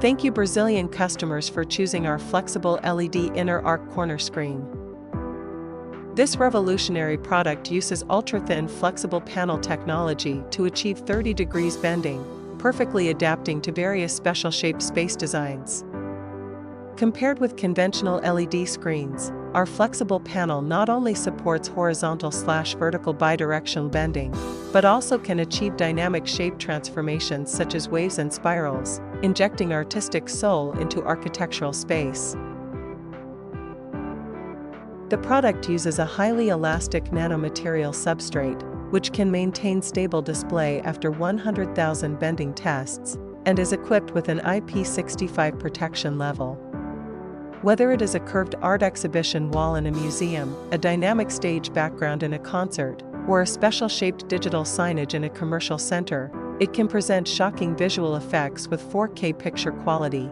Thank you Brazilian customers for choosing our flexible LED inner arc corner screen. This revolutionary product uses ultra-thin flexible panel technology to achieve 30 degrees bending, perfectly adapting to various special shape space designs. Compared with conventional LED screens, our flexible panel not only supports horizontal/vertical bidirectional bending, but also can achieve dynamic shape transformations such as waves and spirals, injecting artistic soul into architectural space. The product uses a highly elastic nanomaterial substrate, which can maintain stable display after 100,000 bending tests, and is equipped with an IP65 protection level. Whether it is a curved art exhibition wall in a museum, a dynamic stage background in a concert, or a special-shaped digital signage in a commercial center, it can present shocking visual effects with 4K picture quality.